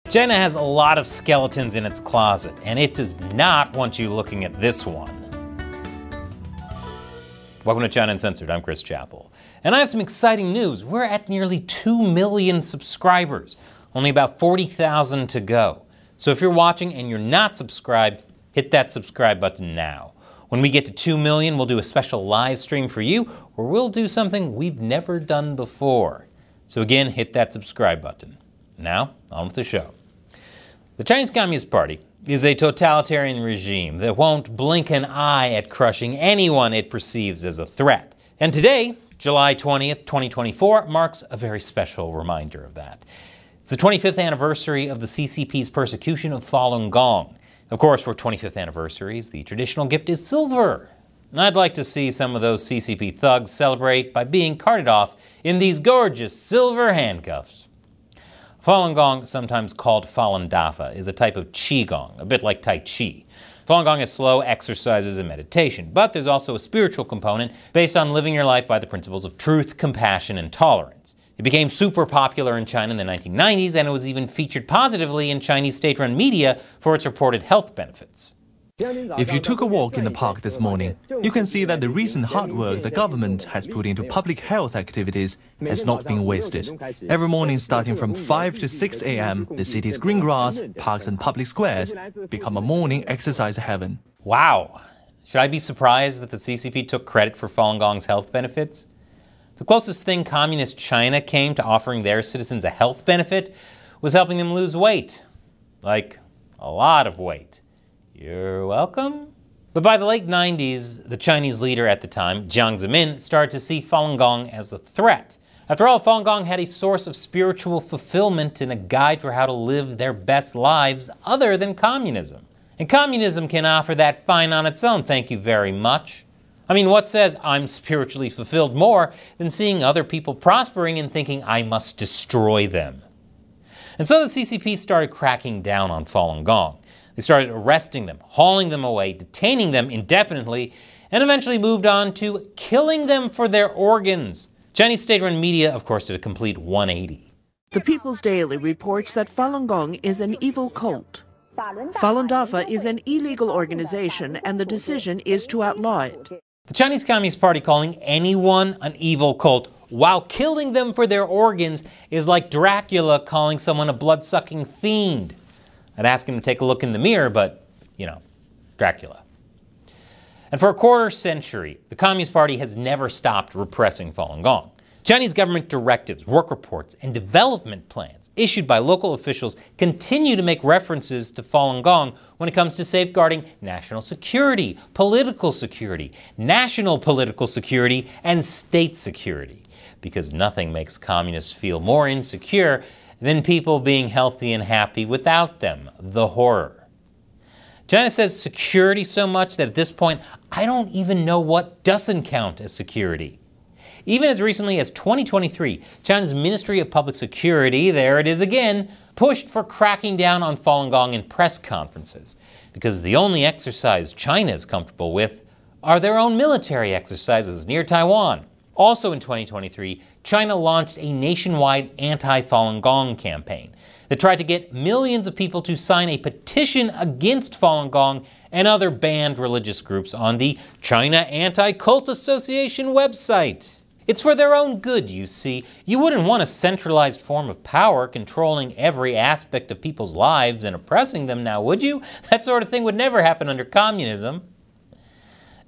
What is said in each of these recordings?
China has a lot of skeletons in its closet, and it does not want you looking at this one. Welcome to China Uncensored, I'm Chris Chappell. And I have some exciting news. We're at nearly 2 million subscribers, only about 40,000 to go. So if you're watching and you're not subscribed, hit that subscribe button now. When we get to 2 million, we'll do a special live stream for you, where we'll do something we've never done before. So again, hit that subscribe button. Now, on with the show. The Chinese Communist Party is a totalitarian regime that won't blink an eye at crushing anyone it perceives as a threat. And today, July 20th, 2024, marks a very special reminder of that. It's the 25th anniversary of the CCP's persecution of Falun Gong. Of course, for 25th anniversaries, the traditional gift is silver. And I'd like to see some of those CCP thugs celebrate by being carted off in these gorgeous silver handcuffs. Falun Gong, sometimes called Falun Dafa, is a type of Qigong, a bit like Tai Chi. Falun Gong is slow exercises and meditation, but there's also a spiritual component based on living your life by the principles of truth, compassion, and tolerance. It became super popular in China in the 1990s, and it was even featured positively in Chinese state-run media for its reported health benefits. If you took a walk in the park this morning, you can see that the recent hard work the government has put into public health activities has not been wasted. Every morning starting from 5 to 6 a.m., the city's green grass, parks and public squares become a morning exercise heaven. Wow! Should I be surprised that the CCP took credit for Falun Gong's health benefits? The closest thing Communist China came to offering their citizens a health benefit was helping them lose weight. Like, a lot of weight. You're welcome. But by the late 90s, the Chinese leader at the time, Jiang Zemin, started to see Falun Gong as a threat. After all, Falun Gong had a source of spiritual fulfillment and a guide for how to live their best lives other than communism. And communism can offer that fine on its own, thank you very much. I mean, what says I'm spiritually fulfilled more than seeing other people prospering and thinking I must destroy them? And so the CCP started cracking down on Falun Gong. They started arresting them, hauling them away, detaining them indefinitely, and eventually moved on to killing them for their organs. Chinese state-run media, of course, did a complete 180. The People's Daily reports that Falun Gong is an evil cult. Falun Dafa is an illegal organization, and the decision is to outlaw it. The Chinese Communist Party calling anyone an evil cult while killing them for their organs is like Dracula calling someone a blood-sucking fiend. I'd ask him to take a look in the mirror, but, you know, Dracula. And for a quarter century, the Communist Party has never stopped repressing Falun Gong. Chinese government directives, work reports, and development plans issued by local officials continue to make references to Falun Gong when it comes to safeguarding national security, national political security, and state security. Because nothing makes communists feel more insecure than people being healthy and happy without them, the horror. China says security so much that at this point, I don't even know what doesn't count as security. Even as recently as 2023, China's Ministry of Public Security, there it is again, pushed for cracking down on Falun Gong in press conferences, because the only exercise China is comfortable with are their own military exercises near Taiwan. Also in 2023, China launched a nationwide anti-Falun Gong campaign that tried to get millions of people to sign a petition against Falun Gong and other banned religious groups on the China Anti-Cult Association website. It's for their own good, you see. You wouldn't want a centralized form of power controlling every aspect of people's lives and oppressing them now, would you? That sort of thing would never happen under communism.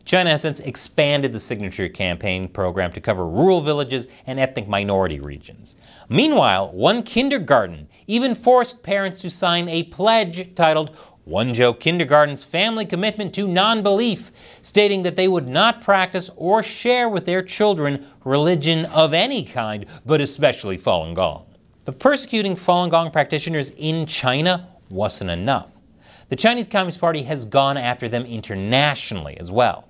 China has since expanded the signature campaign program to cover rural villages and ethnic minority regions. Meanwhile, one kindergarten even forced parents to sign a pledge titled Wenzhou Kindergarten's Family Commitment to Non-Belief, stating that they would not practice or share with their children religion of any kind, but especially Falun Gong. But persecuting Falun Gong practitioners in China wasn't enough. The Chinese Communist Party has gone after them internationally as well.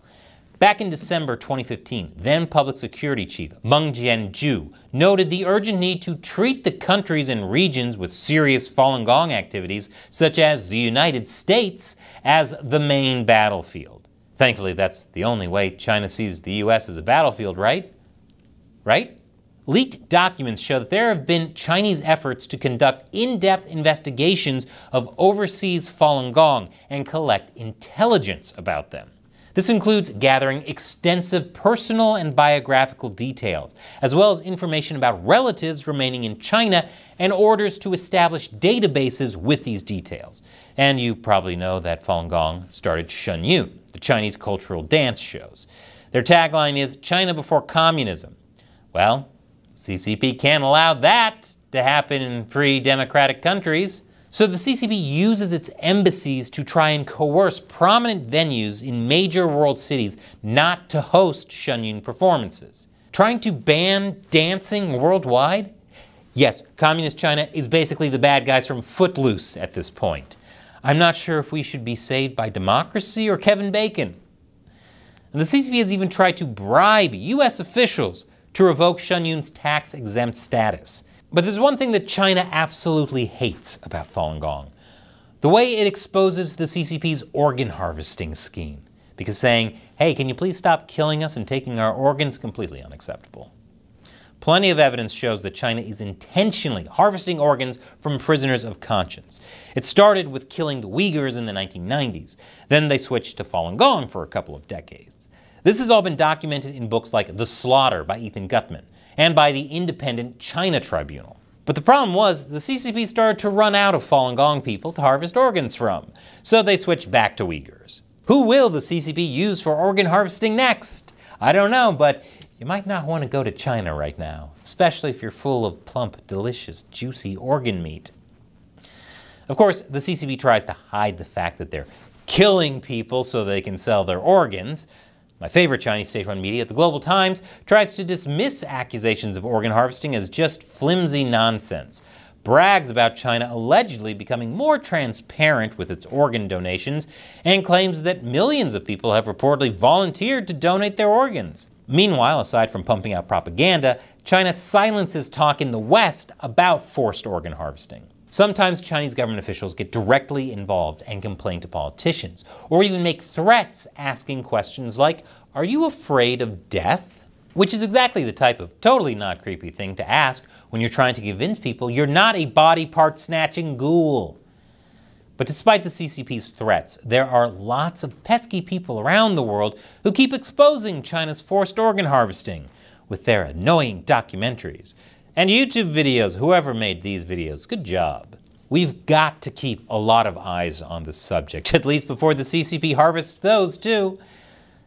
Back in December 2015, then Public Security Chief Meng Jianzhu noted the urgent need to treat the countries and regions with serious Falun Gong activities, such as the United States, as the main battlefield. Thankfully, that's the only way China sees the US as a battlefield, right? Right? Leaked documents show that there have been Chinese efforts to conduct in-depth investigations of overseas Falun Gong and collect intelligence about them. This includes gathering extensive personal and biographical details, as well as information about relatives remaining in China and orders to establish databases with these details. And you probably know that Falun Gong started Shenyun, the Chinese cultural dance shows. Their tagline is China before communism. Well, CCP can't allow that to happen in free democratic countries. So the CCP uses its embassies to try and coerce prominent venues in major world cities not to host Shenyun performances. Trying to ban dancing worldwide? Yes, Communist China is basically the bad guys from Footloose at this point. I'm not sure if we should be saved by democracy or Kevin Bacon. And the CCP has even tried to bribe US officials to revoke Shenyun's tax-exempt status. But there's one thing that China absolutely hates about Falun Gong: the way it exposes the CCP's organ harvesting scheme. Because saying, hey, can you please stop killing us and taking our organs, completely unacceptable. Plenty of evidence shows that China is intentionally harvesting organs from prisoners of conscience. It started with killing the Uyghurs in the 1990s. Then they switched to Falun Gong for a couple of decades. This has all been documented in books like The Slaughter by Ethan Gutman and by the independent China Tribunal. But the problem was the CCP started to run out of Falun Gong people to harvest organs from, so they switched back to Uyghurs. Who will the CCP use for organ harvesting next? I don't know, but you might not want to go to China right now, especially if you're full of plump, delicious, juicy organ meat. Of course, the CCP tries to hide the fact that they're killing people so they can sell their organs. My favorite Chinese state-run media, the Global Times, tries to dismiss accusations of organ harvesting as just flimsy nonsense, brags about China allegedly becoming more transparent with its organ donations, and claims that millions of people have reportedly volunteered to donate their organs. Meanwhile, aside from pumping out propaganda, China silences talk in the West about forced organ harvesting. Sometimes Chinese government officials get directly involved and complain to politicians, or even make threats asking questions like, "Are you afraid of death?" Which is exactly the type of totally not creepy thing to ask when you're trying to convince people you're not a body part snatching ghoul. But despite the CCP's threats, there are lots of pesky people around the world who keep exposing China's forced organ harvesting with their annoying documentaries. And YouTube videos, whoever made these videos, good job. We've got to keep a lot of eyes on this subject, at least before the CCP harvests those too.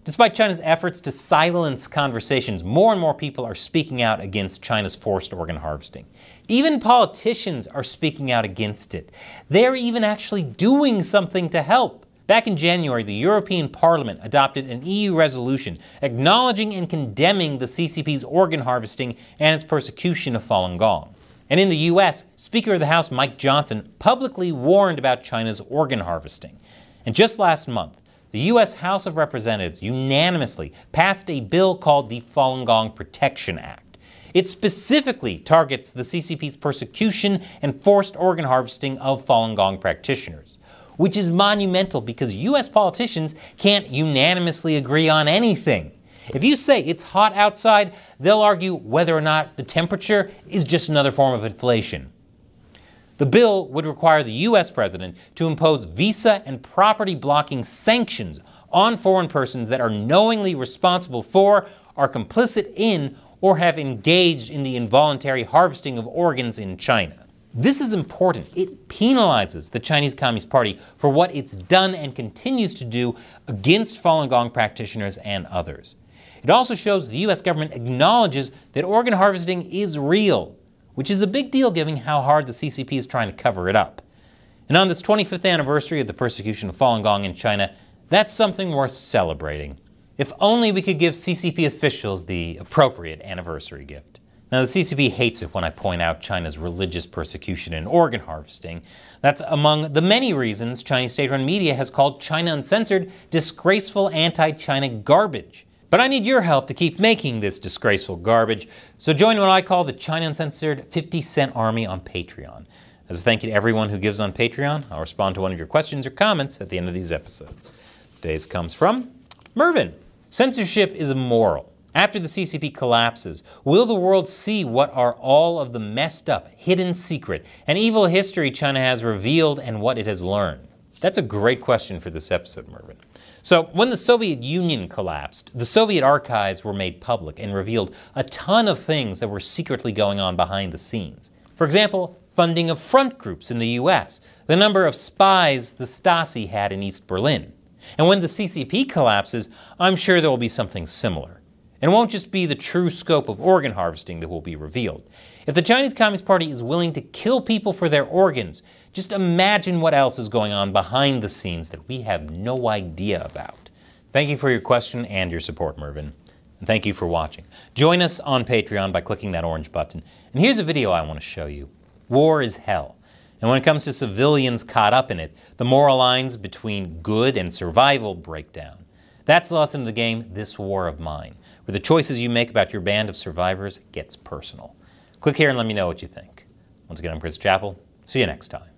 Despite China's efforts to silence conversations, more and more people are speaking out against China's forced organ harvesting. Even politicians are speaking out against it. They're even actually doing something to help. Back in January, the European Parliament adopted an EU resolution acknowledging and condemning the CCP's organ harvesting and its persecution of Falun Gong. And in the US, Speaker of the House Mike Johnson publicly warned about China's organ harvesting. And just last month, the US House of Representatives unanimously passed a bill called the Falun Gong Protection Act. It specifically targets the CCP's persecution and forced organ harvesting of Falun Gong practitioners, which is monumental because US politicians can't unanimously agree on anything. If you say it's hot outside, they'll argue whether or not the temperature is just another form of inflation. The bill would require the US president to impose visa and property blocking sanctions on foreign persons that are knowingly responsible for, are complicit in, or have engaged in the involuntary harvesting of organs in China. This is important. It penalizes the Chinese Communist Party for what it's done and continues to do against Falun Gong practitioners and others. It also shows the US government acknowledges that organ harvesting is real, which is a big deal given how hard the CCP is trying to cover it up. And on this 25th anniversary of the persecution of Falun Gong in China, that's something worth celebrating. If only we could give CCP officials the appropriate anniversary gift. Now, the CCP hates it when I point out China's religious persecution and organ harvesting. That's among the many reasons Chinese state-run media has called China Uncensored disgraceful anti-China garbage. But I need your help to keep making this disgraceful garbage, so join what I call the China Uncensored 50-cent army on Patreon. As a thank you to everyone who gives on Patreon, I'll respond to one of your questions or comments at the end of these episodes. Today's comes from Mervin. Censorship is immoral. After the CCP collapses, will the world see what are all of the messed up, hidden secret, and evil history China has revealed and what it has learned? That's a great question for this episode, Mervyn. So, when the Soviet Union collapsed, the Soviet archives were made public and revealed a ton of things that were secretly going on behind the scenes. For example, funding of front groups in the US, the number of spies the Stasi had in East Berlin. And when the CCP collapses, I'm sure there will be something similar. And it won't just be the true scope of organ harvesting that will be revealed. If the Chinese Communist Party is willing to kill people for their organs, just imagine what else is going on behind the scenes that we have no idea about. Thank you for your question and your support, Mervyn. And thank you for watching. Join us on Patreon by clicking that orange button. And here's a video I want to show you. War is hell. And when it comes to civilians caught up in it, the moral lines between good and survival break down. That's the lesson of the game, This War of Mine, where the choices you make about your band of survivors gets personal. Click here and let me know what you think. Once again, I'm Chris Chappell. See you next time.